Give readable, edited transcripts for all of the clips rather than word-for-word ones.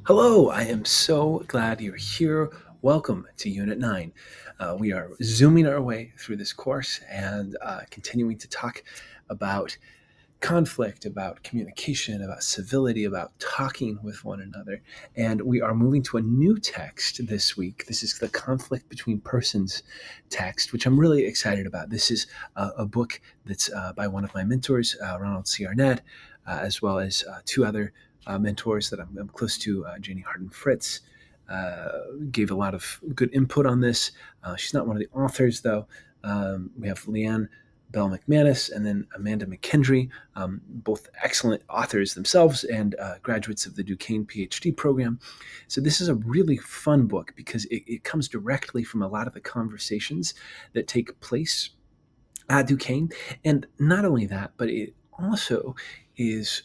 Hello, I am so glad you're here. Welcome to Unit 9. We are zooming our way through this course and continuing to talk about conflict, about communication, about civility, about talking with one another. And we are moving to a new text this week. This is the Conflict Between Persons text, which I'm really excited about. This is a book that's by one of my mentors, Ronald C. Arnett, as well as two other mentors that I'm close to, Janie Harden Fritz. Gave a lot of good input on this. She's not one of the authors, though. We have Leanne Bell McManus and then Amanda McKendry, both excellent authors themselves and graduates of the Duquesne PhD program. So this is a really fun book because it comes directly from a lot of the conversations that take place at Duquesne. And not only that, but it also is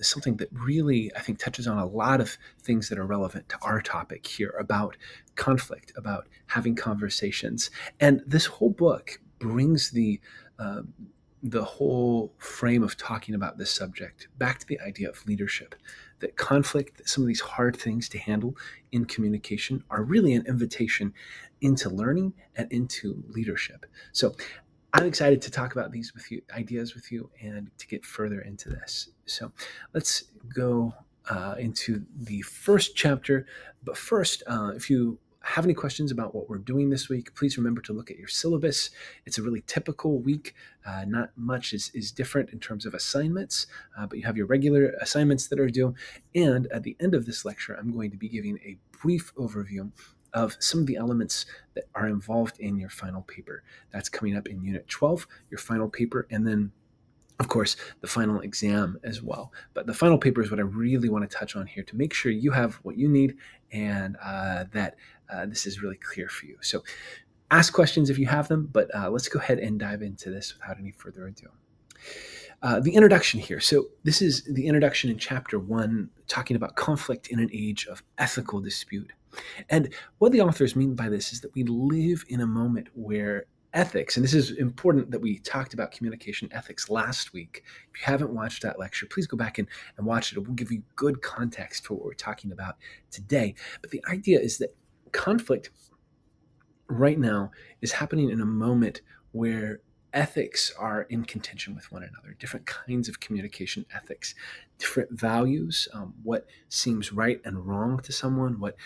something that really, I think, touches on a lot of things that are relevant to our topic here about conflict, about having conversations. And this whole book brings uh, the whole frame of talking about this subject back to the idea of leadership. That conflict, that some of these hard things to handle in communication are really an invitation into learning and into leadership. So I'm excited to talk about these with you, ideas with you, and to get further into this. So let's go into the first chapter. But first, if you have any questions about what we're doing this week, please remember to look at your syllabus. It's a really typical week. Not much is different in terms of assignments, but you have your regular assignments that are due. And at the end of this lecture, I'm going to be giving a brief overview of some of the elements that are involved in your final paper. That's coming up in Unit 12, your final paper, and then of course, the final exam as well. But the final paper is what I really want to touch on here to make sure you have what you need and that this is really clear for you. So ask questions if you have them, but let's go ahead and dive into this without any further ado. The introduction here. So, this is the introduction in chapter 1, talking about conflict in an age of ethical dispute. And what the authors mean by this is that we live in a moment where ethics, and this is important that we talked about communication ethics last week. If you haven't watched that lecture, please go back and watch it. It will give you good context for what we're talking about today. But the idea is that conflict right now is happening in a moment where ethics are in contention with one another, different kinds of communication ethics, different values, what seems right and wrong to someone, what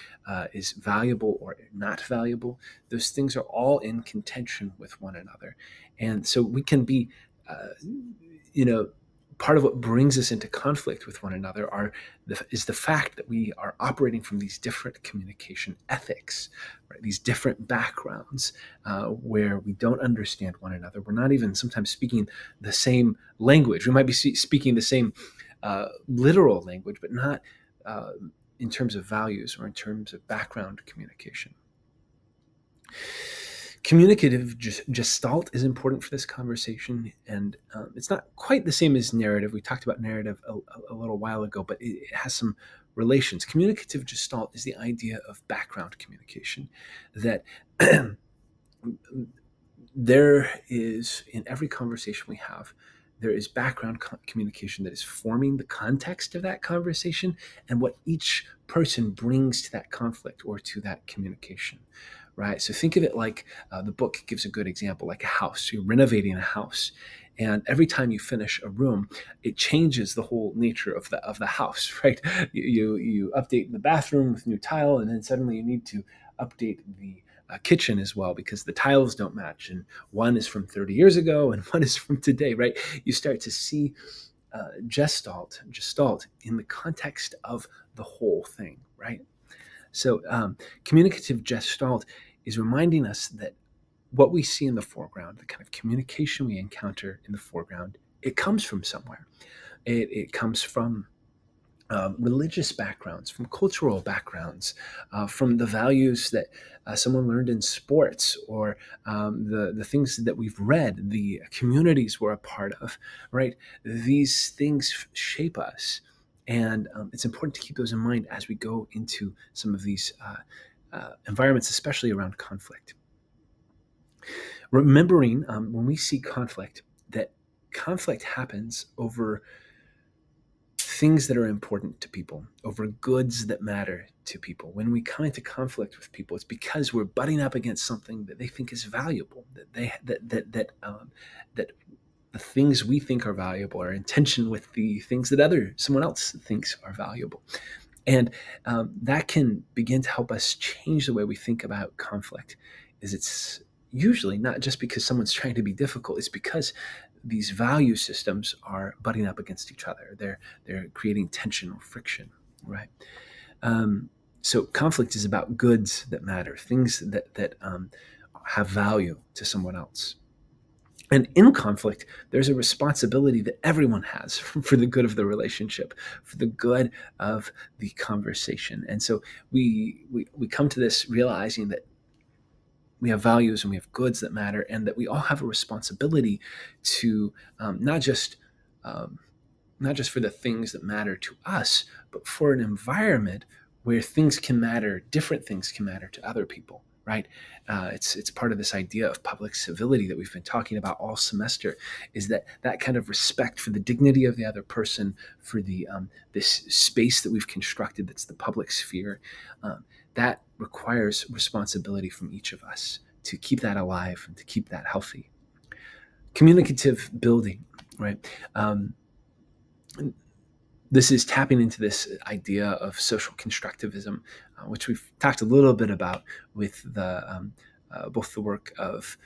is valuable or not valuable. Those things are all in contention with one another. And so we can be, uh, you know, part of what brings us into conflict with one another is the fact that we are operating from these different communication ethics, right? These different backgrounds where we don't understand one another. We're not even sometimes speaking the same language. We might be speaking the same literal language, but not uh, in terms of values or in terms of background communication. Communicative gestalt is important for this conversation, and it's not quite the same as narrative. We talked about narrative a little while ago, but it has some relations. Communicative gestalt is the idea of background communication, that there is, in every conversation we have, there is background communication that is forming the context of that conversation and what each person brings to that conflict or to that communication, right? So think of it like the book gives a good example, like a house. You're renovating a house, and every time you finish a room, it changes the whole nature of the house, right? You update the bathroom with new tile, and then suddenly you need to update the kitchen as well because the tiles don't match, and one is from 30 years ago and one is from today, right? You start to see gestalt in the context of the whole thing, right? So communicative gestalt is reminding us that what we see in the foreground, the kind of communication we encounter in the foreground, it comes from somewhere. It comes from religious backgrounds, from cultural backgrounds, from the values that someone learned in sports, or the things that we've read, the communities we're a part of, right? These things shape us. And it's important to keep those in mind as we go into some of these environments, especially around conflict. Remembering when we see conflict, that conflict happens over things that are important to people over goods that matter to people. When we come into conflict with people, it's because we're butting up against something that they think is valuable, that the things we think are valuable are in tension with the things that someone else thinks are valuable. And that can begin to help us change the way we think about conflict. Is it's usually not just because someone's trying to be difficult, it's because these value systems are butting up against each other. They're creating tension or friction, right? Um, so conflict is about goods that matter, things that have value to someone else. And in conflict, there's a responsibility that everyone has for the good of the relationship, for the good of the conversation. And so we come to this realizing that we have values and we have goods that matter, and that we all have a responsibility to not just um, not just for the things that matter to us, but for an environment where things can matter, different things can matter to other people, right? It's part of this idea of public civility that we've been talking about all semester. Is that kind of respect for the dignity of the other person, for the this space that we've constructed that's the public sphere, that requires responsibility from each of us to keep that alive and to keep that healthy. Communicative building, right? This is tapping into this idea of social constructivism, which we've talked a little bit about with both the work of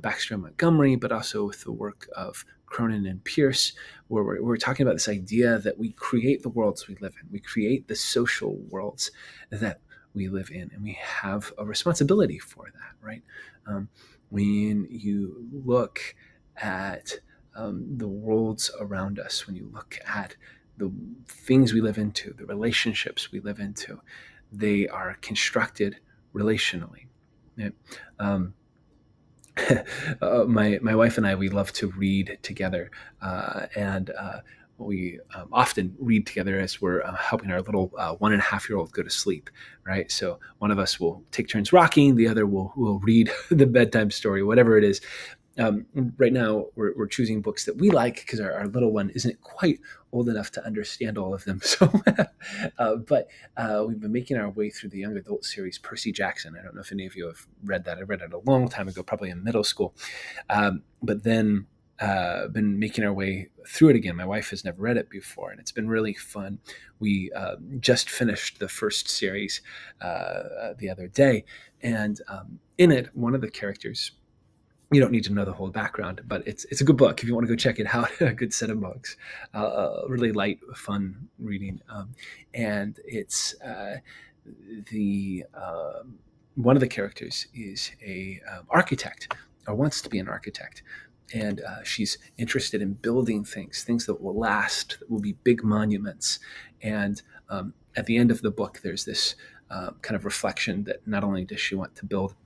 Baxter and Montgomery, but also with the work of Cronin and Pierce, where we're talking about this idea that we create the worlds we live in. We create the social worlds that we live in, and we have a responsibility for that, right? When you look at the worlds around us, when you look at the things we live into, the relationships we live into, they are constructed relationally. Yeah. Um, my wife and I, we love to read together, and we often read together as we're helping our little 1.5-year-old go to sleep. Right, so one of us will take turns rocking, the other will read the bedtime story, whatever it is. Right now, we're choosing books that we like because our little one isn't quite old enough to understand all of them. So, but we've been making our way through the young adult series, Percy Jackson. I don't know if any of you have read that. I read it a long time ago, probably in middle school. But then been making our way through it again. My wife has never read it before, and it's been really fun. We just finished the first series the other day, and in it, one of the characters, you don't need to know the whole background, but it's a good book if you want to go check it out. A good set of books, really light, fun reading, and it's the one of the characters is a architect, or wants to be an architect, and she's interested in building things that will last, that will be big monuments. And at the end of the book, there's this kind of reflection that not only does she want to build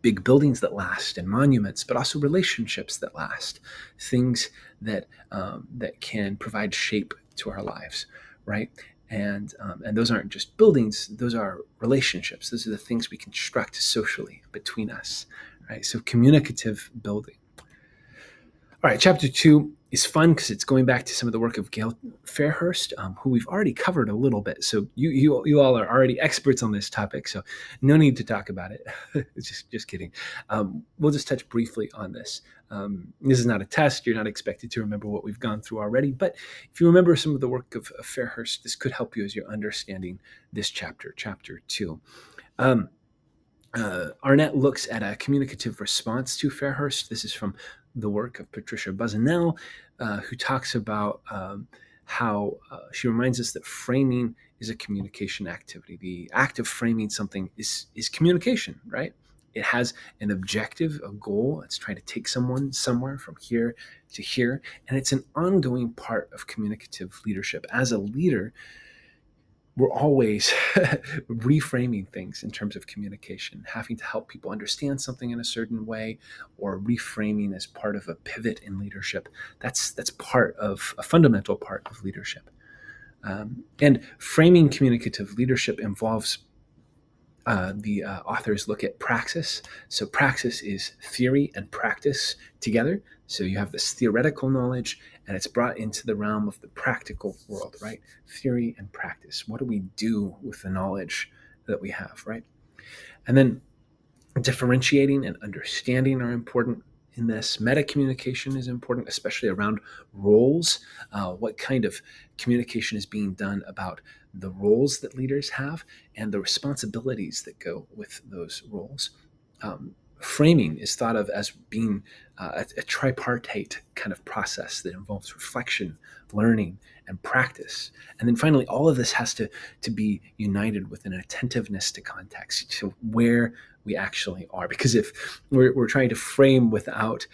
big buildings that last and monuments, but also relationships that last, things that can provide shape to our lives, right? And those aren't just buildings; those are relationships. Those are the things we construct socially between us, right? So communicative building. All right, chapter 2 is fun because it's going back to some of the work of Gail Fairhurst, who we've already covered a little bit. So you all are already experts on this topic, so no need to talk about it. just kidding. We'll just touch briefly on this. This is not a test. You're not expected to remember what we've gone through already. But if you remember some of the work of Fairhurst, this could help you as you're understanding this chapter, chapter 2. Arnett looks at a communicative response to Fairhurst. This is from the work of Patricia Buzzanell, who talks about how she reminds us that framing is a communication activity. The act of framing something is communication, right? It has an objective, a goal. It's trying to take someone somewhere from here to here, and it's an ongoing part of communicative leadership. As a leader, we're always reframing things in terms of communication, having to help people understand something in a certain way, or reframing as part of a pivot in leadership. That's part of a fundamental part of leadership. And framing communicative leadership involves the authors look at praxis. So praxis is theory and practice together. So you have this theoretical knowledge, and it's brought into the realm of the practical world, right? Theory and practice. What do we do with the knowledge that we have, right? And then differentiating and understanding are important in this. Meta communication is important, especially around roles. What kind of communication is being done about the roles that leaders have and the responsibilities that go with those roles. Framing is thought of as being a tripartite kind of process that involves reflection, learning, and practice. And then finally, all of this has to be united with an attentiveness to context, to where we actually are. Because if we're trying to frame without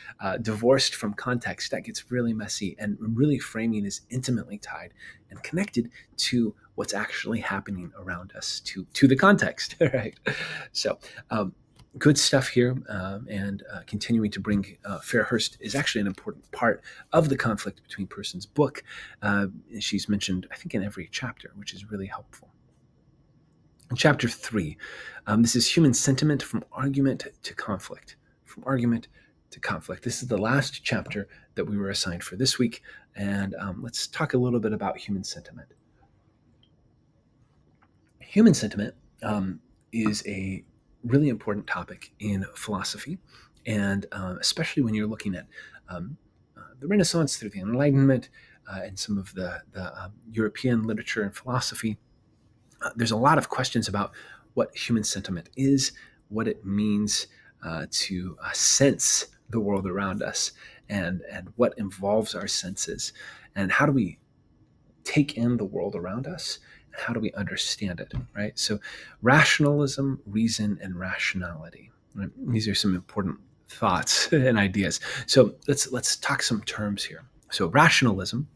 divorced from context, that gets really messy. And really, framing is intimately tied and connected to what's actually happening around us, to the context, right? So, good stuff here, and continuing to bring Fairhurst is actually an important part of the Conflict Between Persons book. She's mentioned, I think, in every chapter, which is really helpful. In chapter 3, this is human sentiment from argument to conflict. From argument to conflict. This is the last chapter that we were assigned for this week, and let's talk a little bit about human sentiment. Human sentiment is a really important topic in philosophy, and especially when you're looking at the Renaissance through the Enlightenment and some of the European literature and philosophy. There's a lot of questions about what human sentiment is, what it means to sense the world around us, and what involves our senses, and how do we take in the world around us, and how do we understand it, right? So rationalism, reason, and rationality. Right? These are some important thoughts and ideas. So let's talk some terms here. So rationalism,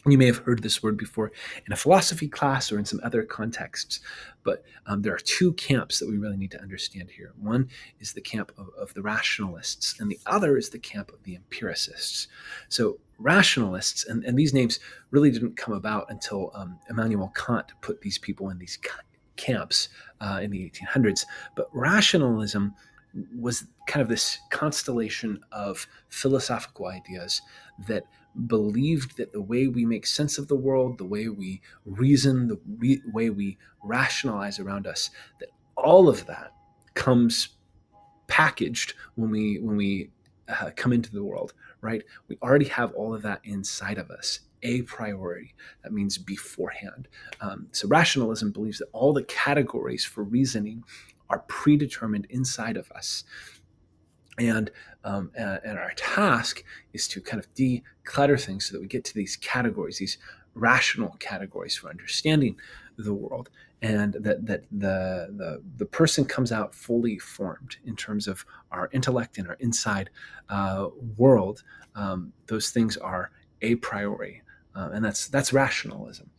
you may have heard this word before in a philosophy class or in some other contexts, but there are two camps that we really need to understand here. One is the camp of the rationalists, and the other is the camp of the empiricists. So rationalists, and these names really didn't come about until Immanuel Kant put these people in these camps in the 1800s, but rationalism was kind of this constellation of philosophical ideas that believed that the way we make sense of the world, the way we reason, the way we rationalize around us, that all of that comes packaged when we come into the world, right? We already have all of that inside of us, a priori. That means beforehand. So rationalism believes that all the categories for reasoning are predetermined inside of us. And our task is to kind of declutter things so that we get to these categories, these rational categories for understanding the world, and that the person comes out fully formed in terms of our intellect and our inside world. Those things are a priori, and that's rationalism.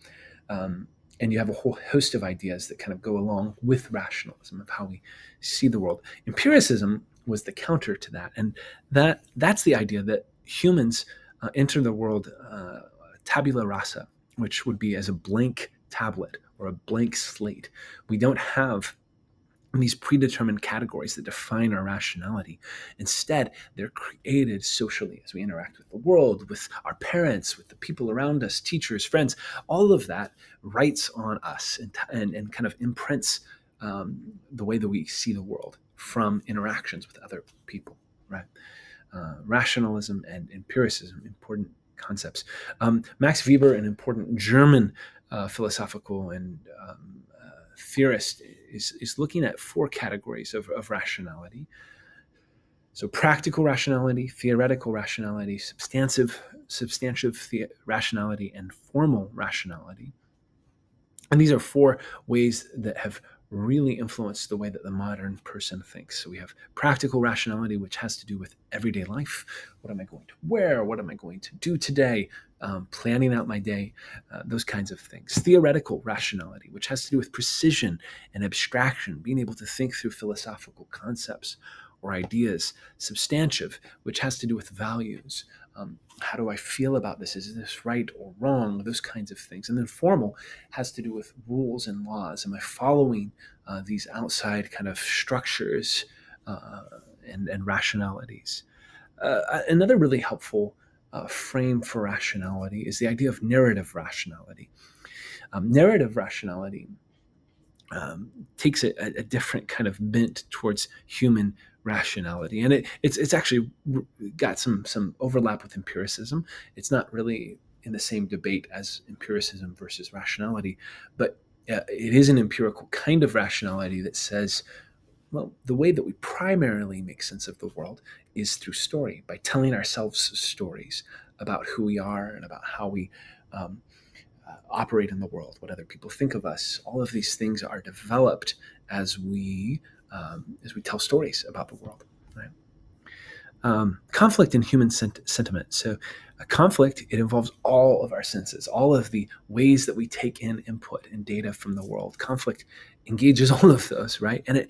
And you have a whole host of ideas that kind of go along with rationalism of how we see the world. Empiricism was the counter to that, and that's the idea that humans enter the world tabula rasa, which would be as a blank tablet or a blank slate. We don't have these predetermined categories that define our rationality. Instead, they're created socially as we interact with the world, with our parents, with the people around us, teachers, friends. All of that writes on us and kind of imprints the way that we see the world from interactions with other people, right? Rationalism and empiricism, important concepts. Max Weber, an important German philosophical and theorist, is looking at four categories of rationality. So practical rationality, theoretical rationality, substantive rationality, and formal rationality. And these are four ways that have really influenced the way that the modern person thinks. So we have practical rationality, which has to do with everyday life. What am I going to wear? What am I going to do today? Planning out my day, those kinds of things. Theoretical rationality, which has to do with precision and abstraction, being able to think through philosophical concepts or ideas. Substantive, which has to do with values, How do I feel about this? Is this right or wrong? Those kinds of things. And then formal has to do with rules and laws. Am I following these outside kind of structures uh, and rationalities? Another really helpful frame for rationality is the idea of narrative rationality. Narrative rationality takes a different kind of bent towards human rationality, and it's actually got some overlap with empiricism. It's not really in the same debate as empiricism versus rationality, but it is an empirical kind of rationality that says, well, the way that we primarily make sense of the world is through story, by telling ourselves stories about who we are and about how we um, operate in the world, what other people think of us. All of these things are developed as we tell stories about the world. Right? Conflict in human sentiment. So, a conflict, it involves all of our senses, all of the ways that we take in input and data from the world. Conflict engages all of those, right? And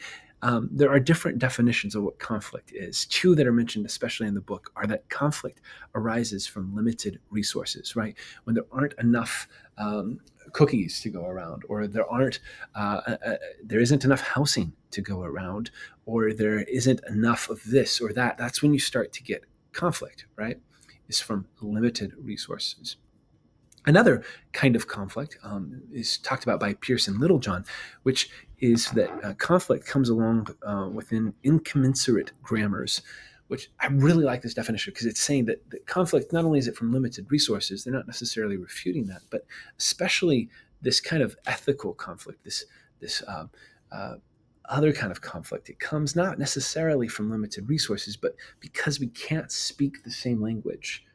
there are different definitions of what conflict is. Two that are mentioned, especially in the book, are that conflict arises from limited resources, right? When there aren't enough cookies to go around, or there isn't enough housing to go around, or there isn't enough of this or that. That's when you start to get conflict, right? Is from limited resources. Another kind of conflict is talked about by Pearson Littlejohn, which is that conflict comes along within incommensurate grammars, which I really like this definition because it's saying that conflict, not only is it from limited resources, they're not necessarily refuting that, but especially this kind of ethical conflict, this uh, other kind of conflict. It comes not necessarily from limited resources, but because we can't speak the same language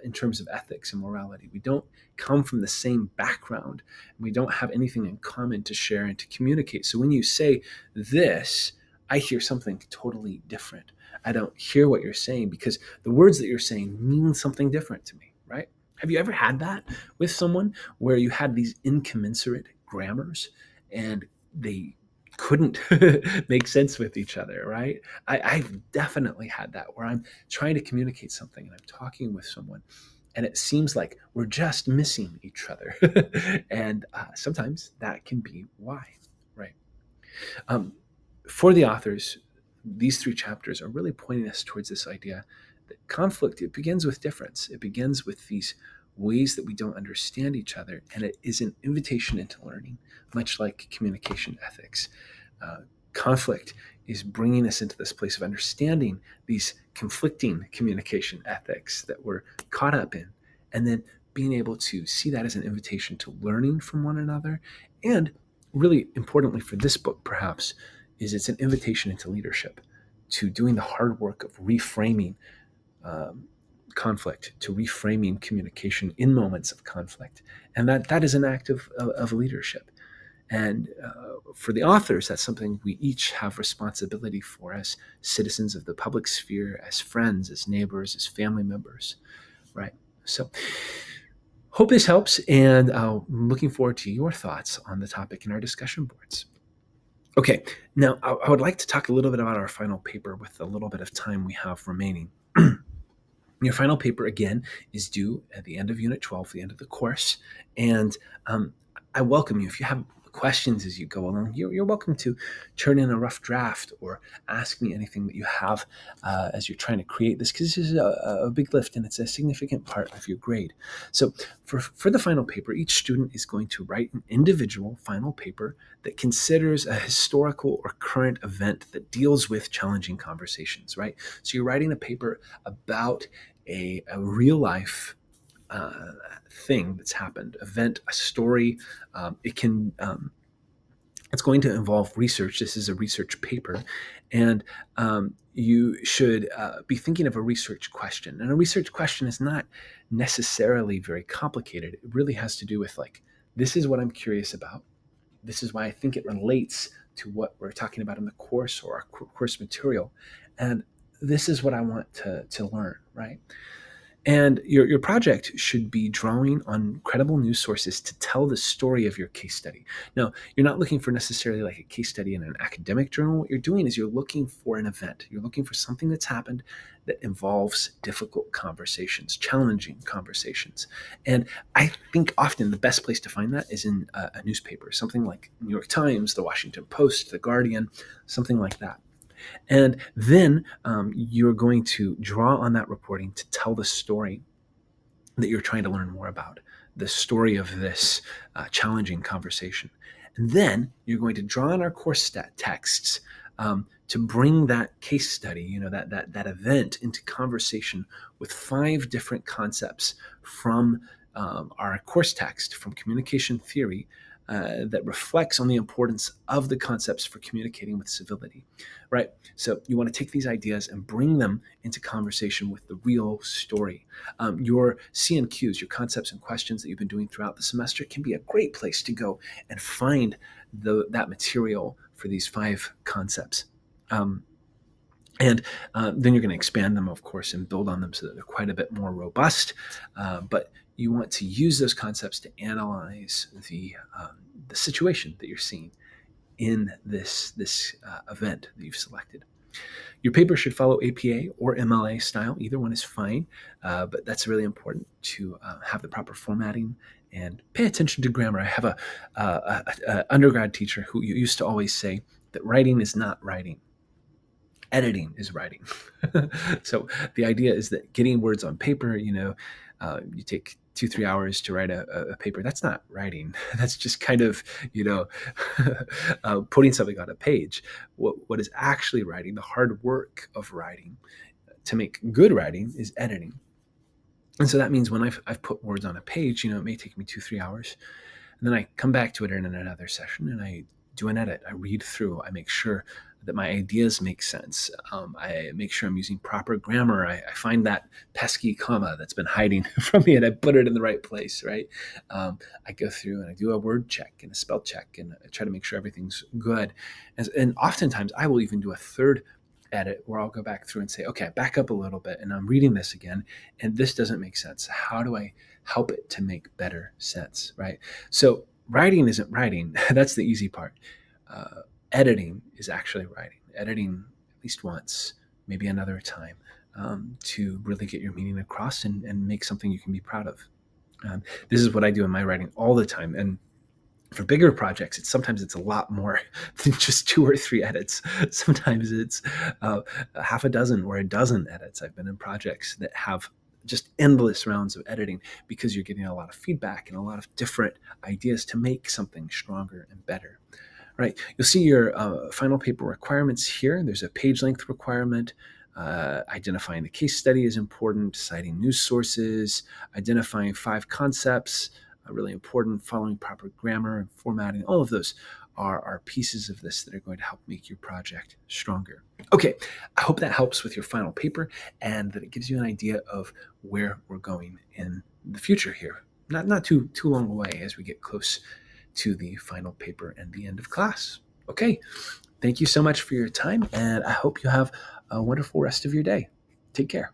in terms of ethics and morality. We don't come from the same background. We don't have anything in common to share and to communicate. So when you say this, I hear something totally different. I don't hear what you're saying because the words that you're saying mean something different to me, right? Have you ever had that with someone where you had these incommensurate grammars and they couldn't make sense with each other, right? I've definitely had that where I'm trying to communicate something and I'm talking with someone and it seems like we're just missing each other. And sometimes that can be why, right? Um, for the authors, these three chapters are really pointing us towards this idea that conflict, it begins with difference. It begins with these ways that we don't understand each other, and it is an invitation into learning, much like communication ethics. Uh, Conflict is bringing us into this place of understanding these conflicting communication ethics that we're caught up in, and then being able to see that as an invitation to learning from one another. And really importantly for this book, perhaps, is it's an invitation into leadership, to doing the hard work of reframing um, conflict, to reframing communication in moments of conflict. And that is an act of leadership. And for the authors, that's something we each have responsibility for as citizens of the public sphere, as friends, as neighbors, as family members, right? So, hope this helps, and I'm looking forward to your thoughts on the topic in our discussion boards. Okay, now I would like to talk a little bit about our final paper with a little bit of time we have remaining. Your final paper, again, is due at the end of Unit 12, the end of the course. And I welcome you. If you have questions as you go along, you're welcome to turn in a rough draft or ask me anything that you have as you're trying to create this, because this is a big lift and it's a significant part of your grade. So for the final paper, each student is going to write an individual final paper that considers a historical or current event that deals with challenging conversations, right? So you're writing a paper about a real life thing that's happened, event, a story. It's going to involve research. This is a research paper, and you should be thinking of a research question. And a research question is not necessarily very complicated. It really has to do with like, this is what I'm curious about. This is why I think it relates to what we're talking about in the course or our course material, and this is what I want to learn, right? And your project should be drawing on credible news sources to tell the story of your case study. Now, you're not looking for necessarily like a case study in an academic journal. What you're doing is you're looking for an event. You're looking for something that's happened that involves difficult conversations, challenging conversations. And I think often the best place to find that is in a newspaper, something like New York Times, the Washington Post, the Guardian, something like that. And then you're going to draw on that reporting to tell the story that you're trying to learn more about, the story of this challenging conversation. And then you're going to draw on our course texts to bring that case study, that event into conversation with 5 different concepts from our course text, from communication theory, that reflects on the importance of the concepts for communicating with civility, right? So you want to take these ideas and bring them into conversation with the real story. Your CNQs, your concepts and questions that you've been doing throughout the semester, can be a great place to go and find that material for these 5 concepts. And then you're going to expand them, of course, and build on them so that they're quite a bit more robust. But you want to use those concepts to analyze the situation that you're seeing in this event that you've selected. Your paper should follow APA or MLA style. Either one is fine, but that's really important to have the proper formatting and pay attention to grammar. I have a undergrad teacher who used to always say that writing is not writing. Editing is writing. So the idea is that getting words on paper, you take 2-3 hours to write a paper. That's not writing. That's just kind of, putting something on a page. What is actually writing, the hard work of writing to make good writing, is editing. And so that means when I've put words on a page, it may take me 2-3 hours. And then I come back to it in another session and I do an edit. I read through. I make sure that my ideas make sense. I make sure I'm using proper grammar. I find that pesky comma that's been hiding from me and I put it in the right place, right? I go through and I do a word check and a spell check and I try to make sure everything's good. And oftentimes I will even do a third edit where I'll go back through and say, okay, back up a little bit and I'm reading this again and this doesn't make sense. How do I help it to make better sense, right? So writing isn't writing. That's the easy part. Editing is actually writing. Editing at least once, maybe another time, to really get your meaning across and make something you can be proud of. This is what I do in my writing all the time. And for bigger projects, sometimes it's a lot more than just 2 or 3 edits. Sometimes it's half a dozen or a dozen edits. I've been in projects that have just endless rounds of editing because you're getting a lot of feedback and a lot of different ideas to make something stronger and better. Right. You'll see your final paper requirements here. There's a page length requirement. Identifying the case study is important. Citing news sources. Identifying 5 concepts. Really important. Following proper grammar and formatting. All of those are pieces of this that are going to help make your project stronger. Okay. I hope that helps with your final paper and that it gives you an idea of where we're going in the future here. Not too long away as we get close to the final paper and the end of class. Okay, thank you so much for your time, and I hope you have a wonderful rest of your day. Take care.